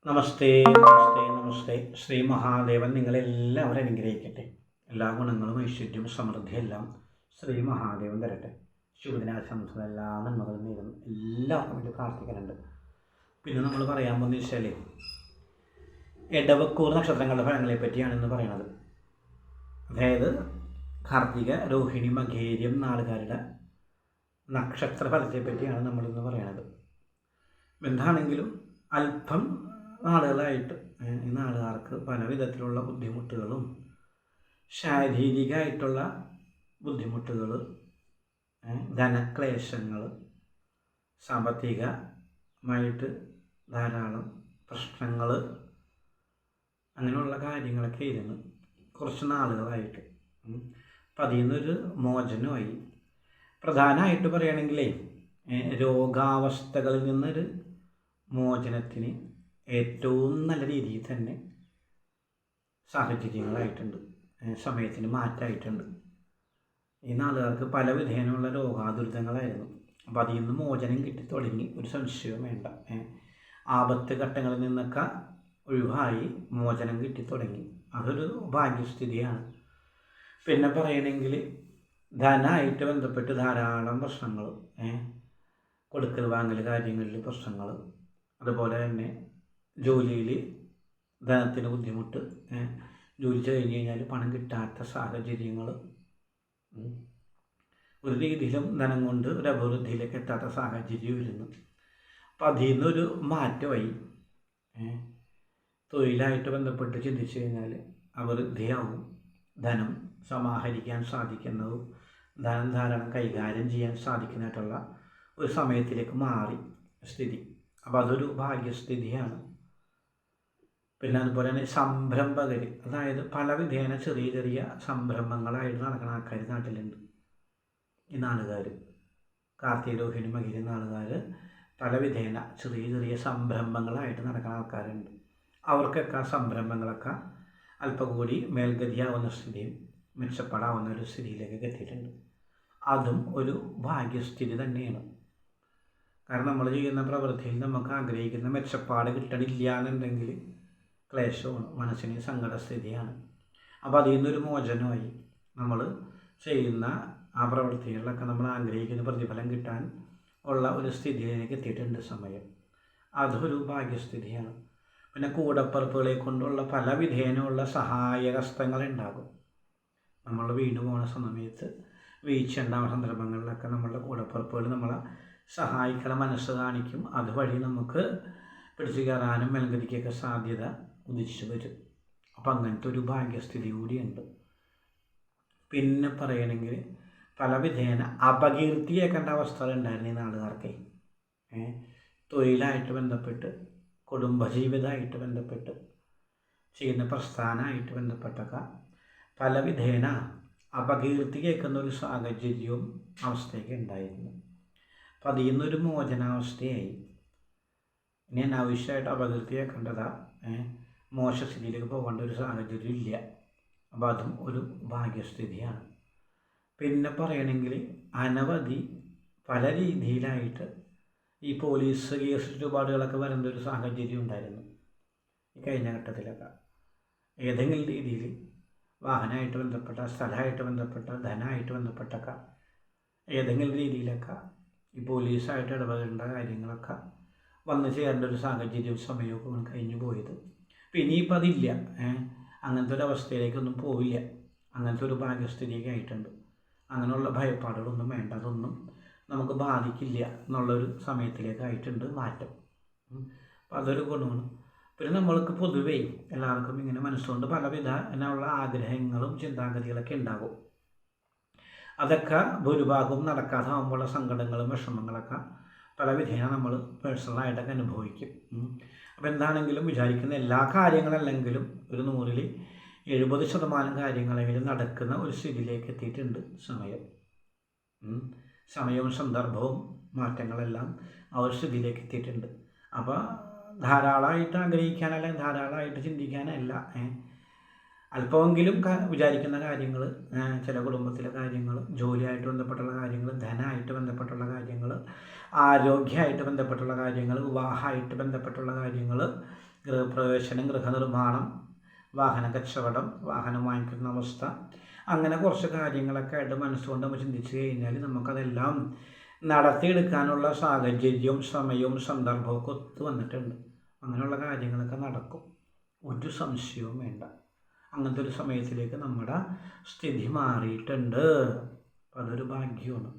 നമസ്തേ നമസ്തേ നമസ്തേ. ശ്രീ മഹാദേവൻ നിങ്ങളെല്ലാവരും അനുഗ്രഹിക്കട്ടെ. എല്ലാ ഗുണങ്ങളും ഐശ്വര്യവും സമൃദ്ധിയെല്ലാം ശ്രീ മഹാദേവൻ തരട്ടെ. ശുഭദിനാശംസകൾ എല്ലാ നന്മകളും നേരുന്നു. എല്ലാവർക്കും വേണ്ടി പ്രാർത്ഥിക്കാനുണ്ട്. പിന്നെ നമ്മൾ പറയാൻ പോകുന്നത് വെച്ചാൽ ഇടവക്കൂർ നക്ഷത്രങ്ങളുടെ ഫലങ്ങളെ പറ്റിയാണെന്ന് പറയുന്നത്. അതായത് കാർത്തിക, രോഹിണി, മകേര്യം നാളുകാരുടെ നക്ഷത്ര ഫലത്തെ പറ്റിയാണ് നമ്മളിന്ന് പറയണത്. എന്താണെങ്കിലും അല്പം നാളുകളായിട്ട് ഈ നാളുകാർക്ക് പല വിധത്തിലുള്ള ബുദ്ധിമുട്ടുകളും ശാരീരികമായിട്ടുള്ള ബുദ്ധിമുട്ടുകൾ, ധനക്ലേശങ്ങൾ, സാമ്പത്തികമായിട്ട് ധാരാളം പ്രശ്നങ്ങൾ, അങ്ങനെയുള്ള കാര്യങ്ങളൊക്കെ ഇരുന്ന് കുറച്ച് നാളുകളായിട്ട് അപ്പം അതിൽ നിന്നൊരു മോചനമായി. പ്രധാനമായിട്ട് പറയുകയാണെങ്കിലേ രോഗാവസ്ഥകളിൽ നിന്നൊരു മോചനത്തിന് ഏറ്റവും നല്ല രീതിയിൽ തന്നെ സാഹചര്യങ്ങളായിട്ടുണ്ട്, സമയത്തിന് മാറ്റമായിട്ടുണ്ട്. ഈ നാളുകാർക്ക് പല വിധേനയുള്ള രോഗാതുരിതങ്ങളായിരുന്നു. അപ്പോൾ അതിൽ നിന്ന് മോചനം കിട്ടി തുടങ്ങി, ഒരു സംശയവും വേണ്ട. ആപത്ത് ഘട്ടങ്ങളിൽ നിന്നൊക്കെ ഒഴിവായി മോചനം കിട്ടി തുടങ്ങി. അതൊരു ഭാഗ്യസ്ഥിതിയാണ്. പിന്നെ പറയണമെങ്കിൽ ധനമായിട്ട് ബന്ധപ്പെട്ട് ധാരാളം പ്രശ്നങ്ങൾ, കൊടുക്കൽ വാങ്ങൽ കാര്യങ്ങളിൽ പ്രശ്നങ്ങൾ, അതുപോലെ തന്നെ ജോലിയിൽ ധനത്തിന് ബുദ്ധിമുട്ട്, ജോലി കഴിഞ്ഞ് കഴിഞ്ഞാൽ പണം കിട്ടാത്ത സാഹചര്യങ്ങൾ, ഒരു രീതിയിലും ധനം കൊണ്ട് ഒരു അഭിവൃദ്ധിയിലേക്ക് എത്താത്ത സാഹചര്യം വരുന്നു. അപ്പം അതിൽ നിന്നൊരു മാറ്റമായി. തൊഴിലായിട്ട് ബന്ധപ്പെട്ട് ചിന്തിച്ചു കഴിഞ്ഞാൽ അഭിവൃദ്ധിയാവും. ധനം സമാഹരിക്കാൻ സാധിക്കുന്നതും ധനം ധാരാളം കൈകാര്യം ചെയ്യാൻ സാധിക്കുന്നതായിട്ടുള്ള ഒരു സമയത്തിലേക്ക് മാറി സ്ഥിതി. അപ്പോൾ അതൊരു ഭാഗ്യസ്ഥിതിയാണ്. പിന്നെ അതുപോലെ തന്നെ സംരംഭകർ, അതായത് പല വിധേന ചെറിയ ചെറിയ സംരംഭങ്ങളായിട്ട് നടക്കുന്ന ആൾക്കാർ നാട്ടിലുണ്ട്. ഈ നാളുകാർ കാർത്തിക, രോഹിണി, മകീരം നാളുകാർ പല വിധേന ചെറിയ ചെറിയ സംരംഭങ്ങളായിട്ട് നടക്കുന്ന ആൾക്കാരുണ്ട്. അവർക്കൊക്കെ ആ സംരംഭങ്ങളൊക്കെ അല്പം കൂടി മേൽഗതിയാവുന്ന സ്ഥിതിയും മെച്ചപ്പെടാവുന്ന ഒരു സ്ഥിതിയിലേക്ക് എത്തിയിട്ടുണ്ട്. അതും ഒരു ഭാഗ്യസ്ഥിതി തന്നെയാണ്. കാരണം നമ്മൾ ചെയ്യുന്ന പ്രവൃത്തിയിൽ നമുക്ക് ആഗ്രഹിക്കുന്ന മെച്ചപ്പാട് കിട്ടണില്ല എന്നുണ്ടെങ്കിൽ ക്ലേശമാണ്, മനസ്സിന് സങ്കടസ്ഥിതിയാണ്. അപ്പോൾ അതിൽ നിന്നൊരു മോചനമായി. നമ്മൾ ചെയ്യുന്ന ആ പ്രവൃത്തികളിലൊക്കെ നമ്മൾ ആഗ്രഹിക്കുന്ന പ്രതിഫലം കിട്ടാൻ ഉള്ള ഒരു സ്ഥിതിയിലേക്ക് എത്തിയിട്ടുണ്ട് സമയം. അതൊരു ഭാഗ്യസ്ഥിതിയാണ്. പിന്നെ കൂടപ്പറപ്പുകളെ കൊണ്ടുള്ള പല വിധേനമുള്ള സഹായഹസ്തങ്ങൾ ഉണ്ടാകും. നമ്മൾ വീണ് പോകുന്ന സമയത്ത് വീഴ്ചയുണ്ടാവുന്ന സന്ദർഭങ്ങളിലൊക്കെ നമ്മളുടെ കൂടപ്പറപ്പുകൾ നമ്മളെ സഹായിക്കണ മനസ്സ് കാണിക്കും. അതുവഴി നമുക്ക് പിടിച്ചു കയറാനും മേൽഗതിക്കൊക്കെ സാധ്യത ഉദിച്ചു വരും. അപ്പം അങ്ങനത്തെ ഒരു ഭാഗ്യസ്ഥിതി കൂടിയുണ്ട്. പിന്നെ പറയണമെങ്കിൽ പല വിധേന അപകീർത്തിയേക്കേണ്ട അവസ്ഥകൾ ഉണ്ടായിരുന്നു ഈ നാളുകാർക്ക്. തൊഴിലായിട്ട് ബന്ധപ്പെട്ട്, കുടുംബജീവിതമായിട്ട് ബന്ധപ്പെട്ട്, ചെയ്യുന്ന പ്രസ്ഥാനമായിട്ട് ബന്ധപ്പെട്ടൊക്കെ പല വിധേന അപകീർത്തി കേൾക്കുന്ന ഒരു സാഹചര്യവും അവസ്ഥയൊക്കെ ഉണ്ടായിരുന്നു. അപ്പം അതിൽ നിന്നൊരു മോചനാവസ്ഥയായി. ഇനി അനാവശ്യമായിട്ട് അപകീർത്തി കേൾക്കേണ്ടതാ, മോശസ്ഥിതിയിലേക്ക് പോകേണ്ട ഒരു സാഹചര്യം ഇല്ല. അപ്പോൾ അതും ഒരു ഭാഗ്യസ്ഥിതിയാണ്. പിന്നെ പറയണമെങ്കിൽ അനവധി പല രീതിയിലായിട്ട് ഈ പോലീസ് കേസ് ചുറ്റുപാടുകളൊക്കെ വരുന്ന ഒരു സാഹചര്യം ഉണ്ടായിരുന്നു ഈ കഴിഞ്ഞ ഘട്ടത്തിലൊക്കെ. ഏതെങ്കിലും രീതിയിൽ വാഹനമായിട്ട് ബന്ധപ്പെട്ട, സ്ഥലമായിട്ട് ബന്ധപ്പെട്ട, ധനമായിട്ട് ബന്ധപ്പെട്ടൊക്കെ ഏതെങ്കിലും രീതിയിലൊക്കെ ഈ പോലീസായിട്ട് ഇടപെടേണ്ട കാര്യങ്ങളൊക്കെ വന്നു ചേരേണ്ട ഒരു സാഹചര്യവും സമയമൊക്കെ കഴിഞ്ഞു പോയത്. അപ്പം ഇനിയിപ്പോൾ അതില്ല. അങ്ങനത്തെ ഒരു അവസ്ഥയിലേക്കൊന്നും പോവില്ല. അങ്ങനത്തെ ഒരു ഭാഗ്യസ്ഥിതിയൊക്കെ ആയിട്ടുണ്ട്. അങ്ങനെയുള്ള ഭയപ്പാടുകളൊന്നും വേണ്ട, അതൊന്നും നമുക്ക് ബാധിക്കില്ല എന്നുള്ളൊരു സമയത്തിലേക്കായിട്ടുണ്ട് മാറ്റം. അപ്പം അതൊരു ഗുണമാണ്. പിന്നെ നമ്മൾക്ക് പൊതുവേ എല്ലാവർക്കും ഇങ്ങനെ മനസ്സുകൊണ്ട് പലവിധ എന്നുള്ള ആഗ്രഹങ്ങളും ചിന്താഗതികളൊക്കെ ഉണ്ടാകും. അതൊക്കെ ഭൂരിഭാഗവും നടക്കാതെ ആകുമ്പോഴുള്ള സങ്കടങ്ങളും വിഷമങ്ങളൊക്കെ പല വിധേന നമ്മൾ പേഴ്സണലായിട്ടൊക്കെ അനുഭവിക്കും. അപ്പോൾ എന്താണെങ്കിലും വിചാരിക്കുന്ന എല്ലാ കാര്യങ്ങളല്ലെങ്കിലും ഒരു 100-ൽ 70% കാര്യങ്ങളെങ്കിലും നടക്കുന്ന ഒരു സ്ഥിതിയിലേക്ക് എത്തിയിട്ടുണ്ട് സമയം. സമയവും സന്ദർഭവും മാറ്റങ്ങളെല്ലാം ആ ഒരു സ്ഥിതിയിലേക്ക് എത്തിയിട്ടുണ്ട്. അപ്പോൾ ധാരാളമായിട്ട് ആഗ്രഹിക്കാനല്ല, ധാരാളമായിട്ട് ചിന്തിക്കാനല്ല, അല്പമെങ്കിലും വിചാരിക്കുന്ന കാര്യങ്ങൾ, ചില കുടുംബത്തിലെ കാര്യങ്ങൾ, ജോലിയായിട്ട് ബന്ധപ്പെട്ടുള്ള കാര്യങ്ങൾ, ധനമായിട്ട് ബന്ധപ്പെട്ടുള്ള കാര്യങ്ങൾ, ആരോഗ്യമായിട്ട് ബന്ധപ്പെട്ടുള്ള കാര്യങ്ങൾ, വിവാഹമായിട്ട് ബന്ധപ്പെട്ടുള്ള കാര്യങ്ങൾ, ഗൃഹപ്രവേശനം, ഗൃഹനിർമ്മാണം, വാഹന കച്ചവടം, വാഹനം വാങ്ങിക്കുന്ന അവസ്ഥ, അങ്ങനെ കുറച്ച് കാര്യങ്ങളൊക്കെ ആയിട്ട് മനസ്സുകൊണ്ട് നമ്മൾ ചിന്തിച്ച് കഴിഞ്ഞാൽ നമുക്കതെല്ലാം നടത്തിയെടുക്കാനുള്ള സാഹചര്യവും സമയവും സന്ദർഭവും ഒക്കെ ഒത്തു വന്നിട്ടുണ്ട്. അങ്ങനെയുള്ള കാര്യങ്ങളൊക്കെ നടക്കും, ഒരു സംശയവും വേണ്ട. അങ്ങനത്തെ ഒരു സമയത്തിലേക്ക് നമ്മുടെ സ്ഥിതി മാറിയിട്ടുണ്ട്. അപ്പം അതൊരു ഭാഗ്യമാണ്.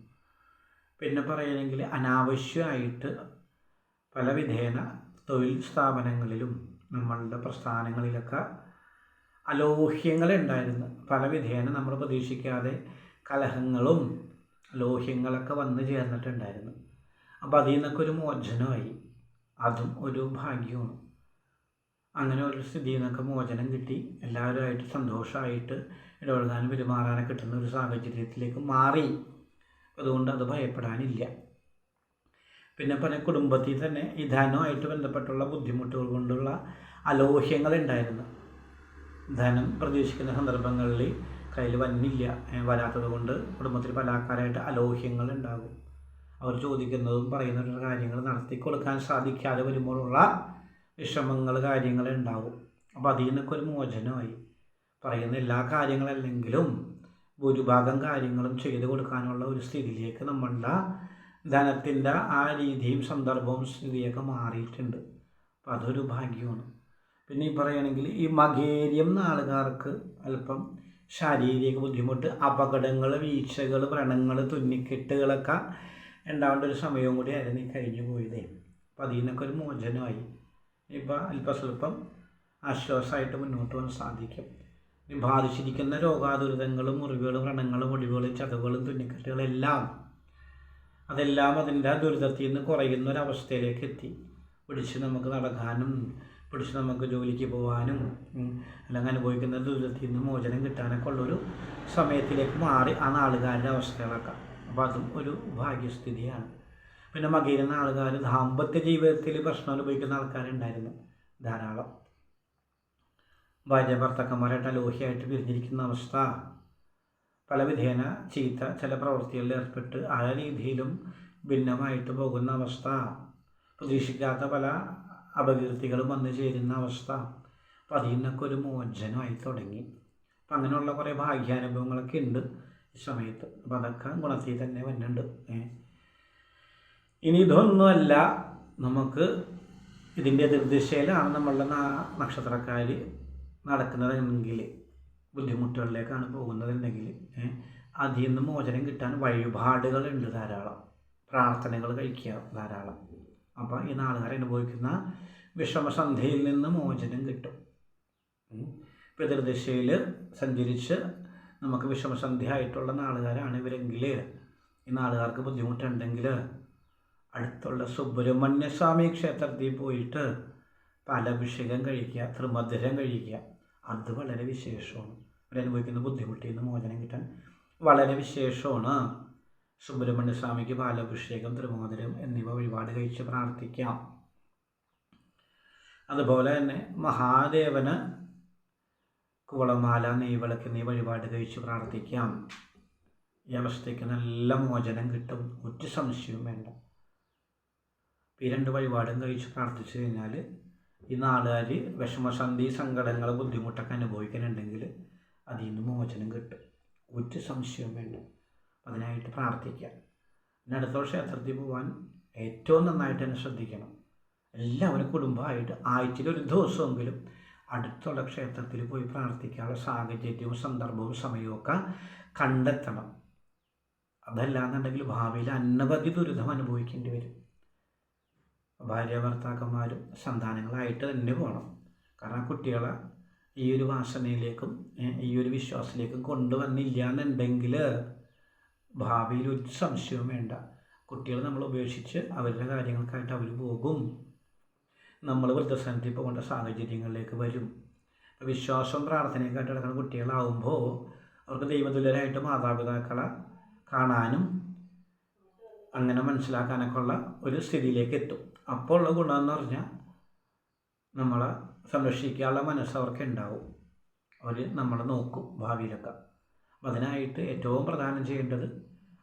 പിന്നെ പറയുകയാണെങ്കിൽ അനാവശ്യമായിട്ട് പല വിധേന തൊഴിൽ സ്ഥാപനങ്ങളിലും നമ്മളുടെ പ്രസ്ഥാനങ്ങളിലൊക്കെ അലോഹ്യങ്ങളുണ്ടായിരുന്നു. പല വിധേന നമ്മൾ പ്രതീക്ഷിക്കാതെ കലഹങ്ങളും അലോഹ്യങ്ങളൊക്കെ വന്നു ചേർന്നിട്ടുണ്ടായിരുന്നു. അപ്പോൾ അതിൽ നിന്നൊക്കെ ഒരു മോചനമായി, അതും ഒരു ഭാഗ്യമാണ്. അങ്ങനെ ഒരു സ്ഥിതിയിൽ നിന്നൊക്കെ മോചനം കിട്ടി എല്ലാവരുമായിട്ട് സന്തോഷമായിട്ട് ഇടപെടാനും പെരുമാറാനൊക്കെ കിട്ടുന്ന ഒരു സാഹചര്യത്തിലേക്ക് മാറി. അതുകൊണ്ട് അത് ഭയപ്പെടാനില്ല. പിന്നെ പല കുടുംബത്തിൽ തന്നെ ഈ ധനവുമായിട്ട് ബന്ധപ്പെട്ടുള്ള ബുദ്ധിമുട്ടുകൾ കൊണ്ടുള്ള അലോഹ്യങ്ങളുണ്ടായിരുന്നു. ധനം പ്രതീക്ഷിക്കുന്ന സന്ദർഭങ്ങളിൽ കയ്യിൽ വരാത്തത് കൊണ്ട് കുടുംബത്തിൽ പല ആൾക്കാരായിട്ട് അലോഹ്യങ്ങൾ ഉണ്ടാകും. അവർ ചോദിക്കുന്നതും പറയുന്ന കാര്യങ്ങൾ നടത്തി കൊടുക്കാൻ സാധിക്കാതെ വരുമ്പോഴുള്ള വിഷമങ്ങൾ കാര്യങ്ങൾ ഉണ്ടാവും. അപ്പോൾ അതിൽ നിന്നൊക്കെ ഒരു മോചനമായി. പറയുന്ന എല്ലാ കാര്യങ്ങളല്ലെങ്കിലും ഭൂരിഭാഗം കാര്യങ്ങളും ചെയ്തു കൊടുക്കാനുള്ള ഒരു സ്ഥിതിയിലേക്ക് നമ്മളുടെ ധനത്തിൻ്റെ ആ രീതിയും സന്ദർഭവും സ്ഥിതിയൊക്കെ മാറിയിട്ടുണ്ട്. അപ്പോൾ അതൊരു ഭാഗ്യമാണ്. പിന്നെ ഈ പറയുകയാണെങ്കിൽ ഈ മകേരിയം ആൾക്കാർക്ക് അല്പം ശാരീരിക ബുദ്ധിമുട്ട്, അപകടങ്ങൾ, വീഴ്ചകൾ, വ്രണങ്ങൾ, തുന്നിക്കെട്ടുകളൊക്കെ ഉണ്ടാവേണ്ട ഒരു സമയവും കൂടി ആയിരുന്നു ഈ കഴിഞ്ഞു പോയതേ. അപ്പോൾ അതിൽ നിന്നൊക്കെ ഒരു മോചനമായി. ഇപ്പം അല്പസ്വല്പം ആശ്വാസമായിട്ട് മുന്നോട്ട് പോകാൻ സാധിക്കും. ബാധിച്ചിരിക്കുന്ന രോഗാതുരിതങ്ങളും, മുറിവുകളും, വ്രണങ്ങളും, ഒടിവുകളും, ചതവുകളും, തുന്നിക്കെട്ടുകളെല്ലാം അതെല്ലാം അതിൻ്റെ ദുരിതത്തിൽ നിന്ന് കുറയുന്നൊരവസ്ഥയിലേക്ക് എത്തി. പിടിച്ച് നമുക്ക് നടക്കാനും പിടിച്ച് നമുക്ക് ജോലിക്ക് പോകാനും അല്ലെങ്കിൽ അനുഭവിക്കുന്ന ദുരിതത്തിൽ നിന്ന് മോചനം കിട്ടാനൊക്കെ ഉള്ളൊരു സമയത്തിലേക്ക് മാറി ആ നാളുകാരുടെ അവസ്ഥകളൊക്കെ. അപ്പോൾ അതും ഒരു ഭാഗ്യസ്ഥിതിയാണ്. പിന്നെ മകീരുന്ന ആൾക്കാർ ദാമ്പത്യ ജീവിതത്തിൽ പ്രശ്നം അനുഭവിക്കുന്ന ആൾക്കാരുണ്ടായിരുന്നു ധാരാളം. ഭാര്യ ഭർത്താക്കന്മാരായിട്ട് അലോഹ്യമായിട്ട് പിരിഞ്ഞിരിക്കുന്ന അവസ്ഥ, പല വിധേന ചീത്ത ചില പ്രവൃത്തികളിൽ ഏർപ്പെട്ട് ആ രീതിയിലും ഭിന്നമായിട്ട് പോകുന്ന അവസ്ഥ, പ്രതീക്ഷിക്കാത്ത പല അപകീർത്തികളും വന്നു ചേരുന്ന അവസ്ഥ. അപ്പം അതിൽ നിന്നൊക്കെ ഒരു മോചനമായി തുടങ്ങി. അപ്പം അങ്ങനെയുള്ള കുറേ ഭാഗ്യാനുഭവങ്ങളൊക്കെ ഉണ്ട് ഈ സമയത്ത്. അപ്പം അതൊക്കെ ഗുണത്തിൽ തന്നെ വരുന്നുണ്ട്. ഇനി ഇതൊന്നുമല്ല, നമുക്ക് ഇതിൻ്റെ എതിർദിശയിലാണ് നമ്മളുടെ നക്ഷത്രക്കാർ നടക്കുന്നതെങ്കിൽ, ബുദ്ധിമുട്ടുകളിലേക്കാണ് പോകുന്നതെങ്കിൽ അതിൽ നിന്ന് മോചനം കിട്ടാൻ വഴിപാടുകളുണ്ട് ധാരാളം, പ്രാർത്ഥനകൾ കഴിക്കുക ധാരാളം. അപ്പോൾ ഈ നാളുകാർ അനുഭവിക്കുന്ന വിഷമസന്ധിയിൽ നിന്ന് മോചനം കിട്ടും. പിതൃദിശയിൽ സഞ്ചരിച്ച് നമുക്ക് വിഷമസന്ധി ആയിട്ടുള്ള നാളുകാരാണ് ഇവരെങ്കിൽ, ഈ നാളുകാർക്ക് ബുദ്ധിമുട്ടുണ്ടെങ്കിൽ അടുത്തുള്ള സുബ്രഹ്മണ്യ സ്വാമി ക്ഷേത്രത്തിൽ പോയിട്ട് പാലഭിഷേകം കഴിക്കുക, ത്രിമധുരം കഴിക്കുക. അത് വളരെ വിശേഷമാണ്. അവരനുഭവിക്കുന്ന ബുദ്ധിമുട്ടിൽ നിന്ന് മോചനം കിട്ടാൻ വളരെ വിശേഷമാണ്. സുബ്രഹ്മണ്യ സ്വാമിക്ക് പാലഭിഷേകം, ത്രിമധുരം എന്നിവ വഴിപാട് കഴിച്ച് പ്രാർത്ഥിക്കാം. അതുപോലെ തന്നെ മഹാദേവന് കുവളമാല, നെയ്വിളക്ക് എന്നീ വഴിപാട് കഴിച്ച് പ്രാർത്ഥിക്കാം. ഈ അവസ്ഥയ്ക്ക് നല്ല മോചനം കിട്ടും, ഒരു സംശയവും വേണ്ട. ഈ രണ്ട് വഴിപാടും കഴിച്ച് പ്രാർത്ഥിച്ചു കഴിഞ്ഞാൽ ഈ നാളുകാർ വിഷമസന്ധി, സങ്കടങ്ങൾ, ബുദ്ധിമുട്ടൊക്കെ അനുഭവിക്കുന്നുണ്ടെങ്കിൽ അതിൽ നിന്ന് മോചനം കിട്ടും, ഒരു സംശയവും വേണ്ട. അതിനായിട്ട് പ്രാർത്ഥിക്കാം. പിന്നെ അടുത്ത ക്ഷേത്രത്തിൽ പോകാൻ ഏറ്റവും നന്നായിട്ട് തന്നെ ശ്രദ്ധിക്കണം. എല്ലാവരും കുടുംബമായിട്ട് ആഴ്ചയിൽ ഒരു ദിവസമെങ്കിലും അടുത്തുള്ള ക്ഷേത്രത്തിൽ പോയി പ്രാർത്ഥിക്കാനുള്ള സാഹചര്യവും സന്ദർഭവും സമയവും ഒക്കെ കണ്ടെത്തണം. അതല്ലാന്നുണ്ടെങ്കിൽ ഭാവിയിൽ അനവധി ദുരിതം അനുഭവിക്കേണ്ടി വരും. ഭാര്യ ഭർത്താക്കന്മാരും സന്താനങ്ങളായിട്ട് തന്നെ പോകണം. കാരണം കുട്ടികളെ ഈ ഒരു വാസനയിലേക്കും ഈ ഒരു വിശ്വാസത്തിലേക്കും കൊണ്ടുവന്നില്ല എന്നുണ്ടെങ്കിൽ ഭാവിയിൽ ഒരു സംശയവും വേണ്ട, കുട്ടികൾ നമ്മൾ ഉപേക്ഷിച്ച് അവരുടെ കാര്യങ്ങൾക്കായിട്ട് അവർ പോകും. നമ്മൾ വൃദ്ധസനത്തിൽ പോകേണ്ട സാഹചര്യങ്ങളിലേക്ക് വരും. വിശ്വാസവും പ്രാർത്ഥനയൊക്കെയായിട്ട് നടക്കുന്ന കുട്ടികളാവുമ്പോൾ അവർക്ക് ദൈവതുല്യരായിട്ട് മാതാപിതാക്കളെ കാണാനും അങ്ങനെ മനസ്സിലാക്കാനൊക്കെ ഉള്ള ഒരു സ്ഥിതിയിലേക്ക് എത്തും. അപ്പോൾ ഉള്ള ഗുണമെന്ന് പറഞ്ഞാൽ നമ്മളെ സംരക്ഷിക്കാനുള്ള മനസ്സ് അവർക്ക് ഉണ്ടാവും. അവർ നമ്മളെ നോക്കും ഭാവിയിലൊക്കെ. അപ്പം അതിനായിട്ട് ഏറ്റവും പ്രധാനം ചെയ്യേണ്ടത്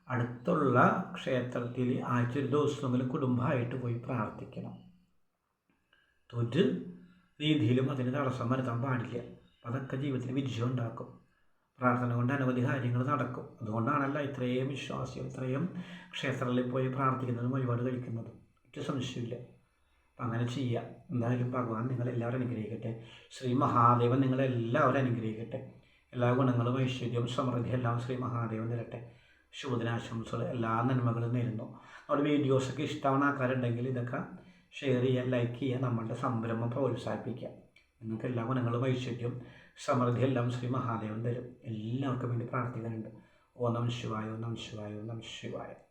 അടുത്തുള്ള ക്ഷേത്രത്തിൽ ആഴ്ച ഒരു ദിവസമെങ്കിലും കുടുംബമായിട്ട് പോയി പ്രാർത്ഥിക്കണം. ഒരു രീതിയിലും അതിന് തടസ്സം വരുത്താൻ പാടില്ല. അതൊക്കെ ജീവിതത്തിൽ വിജയം ഉണ്ടാക്കും. പ്രാർത്ഥന കൊണ്ട് അനവധി കാര്യങ്ങൾ നടക്കും. അതുകൊണ്ടാണല്ലോ ഇത്രയും വിശ്വാസികൾ ഇത്രയും ക്ഷേത്രങ്ങളിൽ പോയി പ്രാർത്ഥിക്കുന്നതും വഴിപാട് കഴിക്കുന്നതും. ഒറ്റ സംശയമില്ല. അപ്പം അങ്ങനെ ചെയ്യാം. എന്തായാലും ഭഗവാൻ നിങ്ങളെല്ലാവരും അനുഗ്രഹിക്കട്ടെ. ശ്രീ മഹാദേവൻ നിങ്ങളെല്ലാവരും അനുഗ്രഹിക്കട്ടെ. എല്ലാ ഗുണങ്ങളും ഐശ്വര്യവും സമൃദ്ധിയും എല്ലാം ശ്രീ മഹാദേവൻ തരട്ടെ. ശുഭദിനാശംസകൾ, എല്ലാ നന്മകളും നേരുന്നു. നമ്മുടെ വീഡിയോസൊക്കെ ഇഷ്ടമാവുന്ന ആൾക്കാരുണ്ടെങ്കിൽ ഇതൊക്കെ ഷെയർ ചെയ്യുക, ലൈക്ക് ചെയ്യുക, നമ്മളുടെ സംരംഭം പ്രോത്സാഹിപ്പിക്കുക. നിങ്ങൾക്ക് എല്ലാ ഗുണങ്ങളും ഐശ്വര്യവും സമൃദ്ധിയും എല്ലാം ശ്രീ മഹാദേവൻ തരും. എല്ലാവർക്കും വേണ്ടി പ്രാർത്ഥിക്കുന്നുണ്ട്. ഓം നമഃ ശിവായ, ഓം നമഃ ശിവായ, ഓം നമഃ ശിവായ.